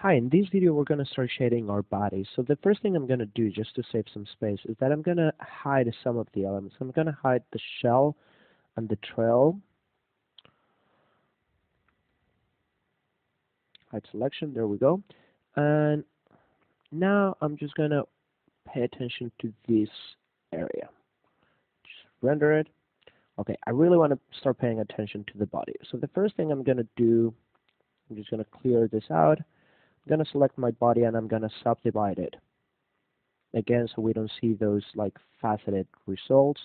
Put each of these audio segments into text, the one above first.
Hi, in this video we're going to start shading our body. So the first thing I'm going to do, just to save some space, is that I'm going to hide some of the elements. I'm going to hide the shell and the trail. Hide selection, there we go. And now I'm just going to pay attention to this area. Just render it. Okay, I really want to start paying attention to the body. So the first thing I'm going to do, I'm just going to clear this out. I'm going to select my body and I'm going to subdivide it. Again, so we don't see those like faceted results.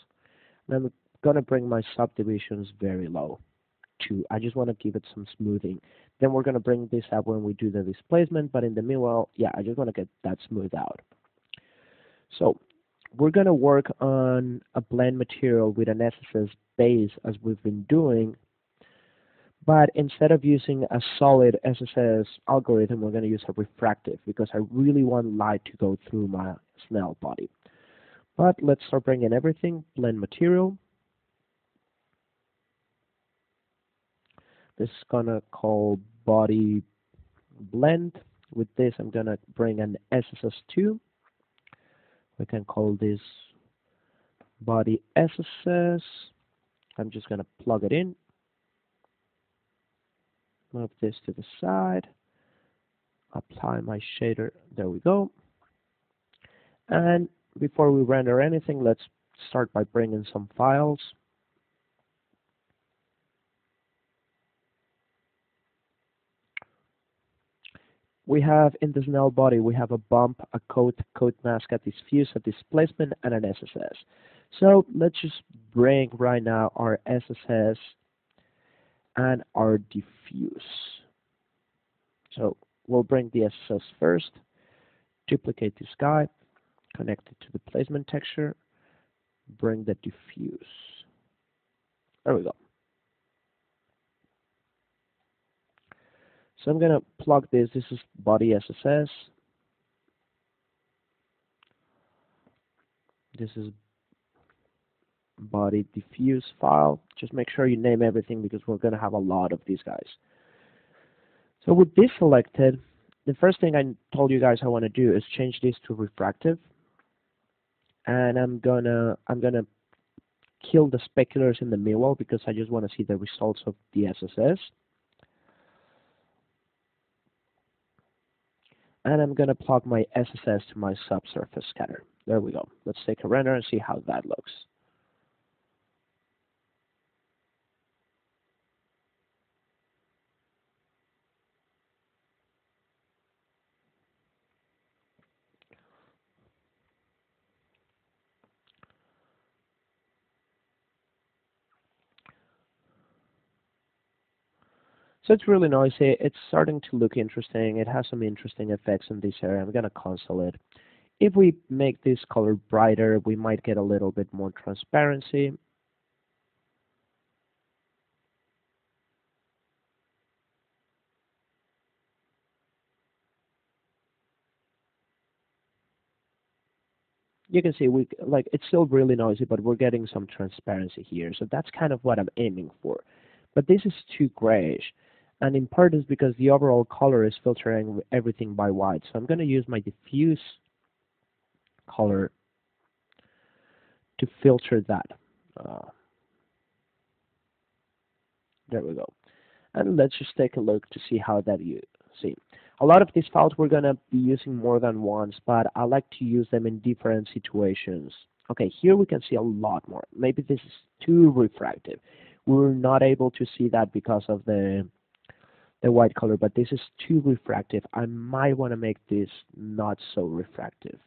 And I'm going to bring my subdivisions very low too. I just want to give it some smoothing. Then we're going to bring this up when we do the displacement, but in the meanwhile, yeah, I just want to get that smooth out. So we're going to work on a blend material with an SSS base as we've been doing, but instead of using a solid SSS algorithm, we're going to use a refractive because I really want light to go through my Snell body. But let's start bringing everything, blend material. This is going to call body blend. With this, I'm going to bring an SSS2. We can call this body SSS. I'm just going to plug it in. Move this to the side. Apply my shader. There we go. And before we render anything, let's start by bringing some files. We have in the Snell body, we have a bump, a coat mask, a diffuse, a displacement, and an SSS. So let's just bring right now our SSS and our diffuse. So we'll bring the SSS first, duplicate this guy, connect it to the placement texture, bring the diffuse. There we go. So I'm going to plug this. This is body SSS. This is body diffuse file. Just make sure you name everything because we're going to have a lot of these guys. So with this selected, the first thing I told you guys I want to do is change this to refractive. And I'm gonna kill the speculars in the middle because I just want to see the results of the SSS. And I'm going to plug my SSS to my subsurface scatter. There we go. Let's take a render and see how that looks. So it's really noisy. It's starting to look interesting. It has some interesting effects in this area. I'm going to cancel it. If we make this color brighter, we might get a little bit more transparency. You can see it's still really noisy, but we're getting some transparency here. So that's kind of what I'm aiming for. But this is too grayish. And in part is because the overall color is filtering everything by white. So I'm going to use my diffuse color to filter that. There we go. And let's just take a look to see how that you see. A lot of these files we're going to be using more than once, but I like to use them in different situations. Okay, here we can see a lot more. Maybe this is too refractive. We're not able to see that because of the white color, but this is too refractive. I might want to make this not so refractive.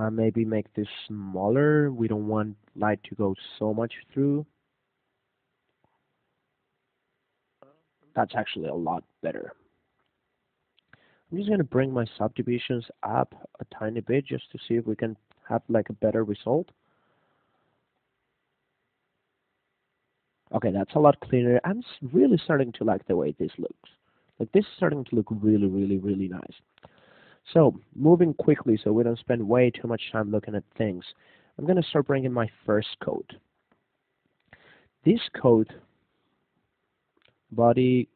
Maybe make this smaller. We don't want light to go so much through. That's actually a lot better. I'm just going to bring my subdivisions up a tiny bit just to see if we can have like a better result. Okay, that's a lot cleaner. I'm really starting to like the way this looks. Like this is starting to look really, really, really nice. So moving quickly so we don't spend way too much time looking at things, I'm going to start bringing my first code. This code, body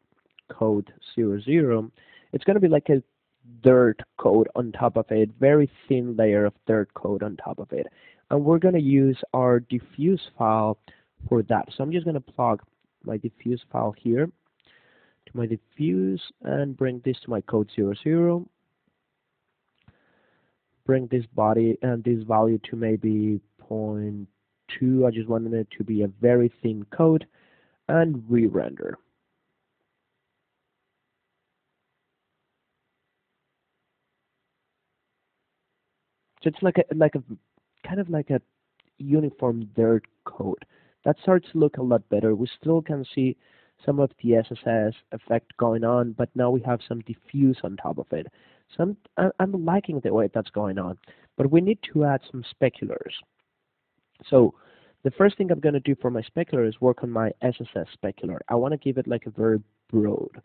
code 00, it's going to be like a dirt code on top of it, very thin layer of dirt code on top of it. And we're going to use our diffuse file for that. So I'm just going to plug my diffuse file here to my diffuse and bring this to my code 00. Bring this body and this value to maybe 0.2. I just wanted it to be a very thin code and re-render. So it's like a kind of like a uniform dirt code. That starts to look a lot better. We still can see some of the SSS effect going on, but now we have some diffuse on top of it. So I'm liking the way that's going on, but we need to add some speculars. So the first thing I'm going to do for my specular is work on my SSS specular. I want to give it like a very broad,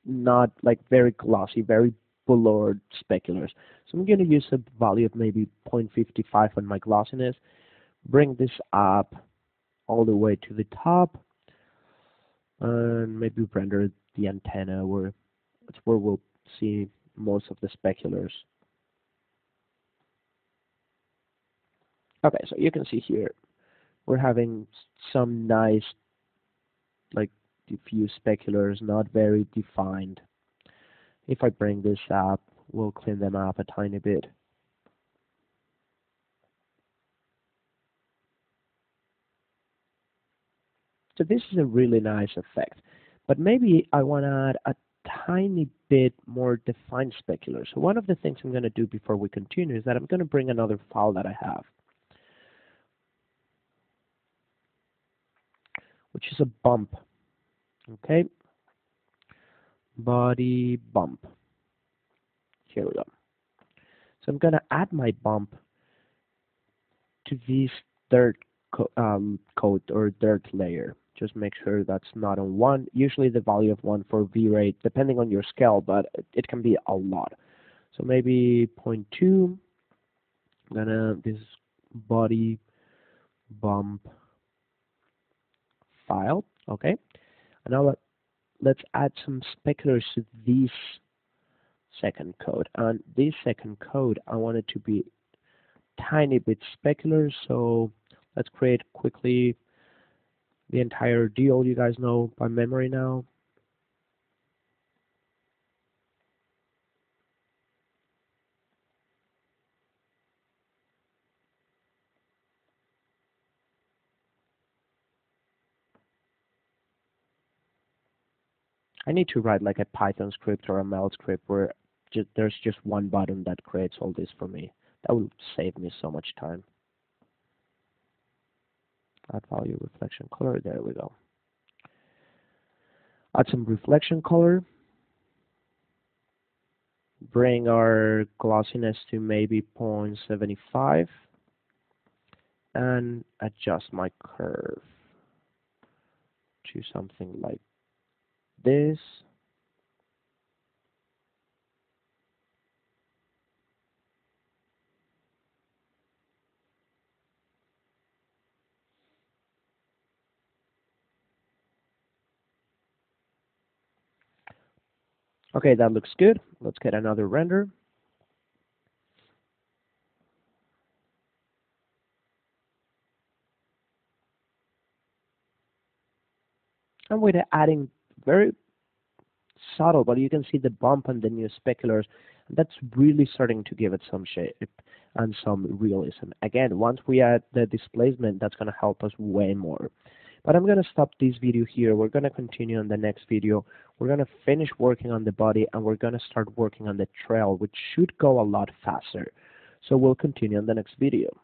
not like very glossy, very blurred speculars. So I'm going to use a value of maybe 0.55 on my glossiness, bring this up all the way to the top, and maybe render the antenna where it's where we'll see most of the speculars. Okay, so you can see here we're having some nice like diffuse speculars, not very defined. If I bring this up, we'll clean them up a tiny bit. So this is a really nice effect, but maybe I want to add a tiny bit more defined specular. So one of the things I'm going to do before we continue is that I'm going to bring another file that I have, which is a bump. Okay, body bump. Here we go. So I'm going to add my bump to this dirt code or dirt layer. Just make sure that's not on 1. Usually the value of 1 for V-rate, depending on your scale, but it can be a lot. So maybe 0.2. I'm gonna this body bump file. Okay. And now let's add some speculars to this second code. And this second code, I want it to be tiny bit specular. So let's create quickly the entire deal. You guys know by memory now. I need to write like a Python script or a Mel script where there's just one button that creates all this for me. That will save me so much time. Add value reflection color. There we go. Add some reflection color. Bring our glossiness to maybe 0.75 and adjust my curve to something like this. Okay, that looks good. Let's get another render. And we're adding very subtle, but you can see the bump and the new speculars. That's really starting to give it some shape and some realism. Again, once we add the displacement, that's going to help us way more. But I'm going to stop this video here. We're going to continue on the next video. We're going to finish working on the body, and we're going to start working on the trail, which should go a lot faster. So we'll continue on the next video.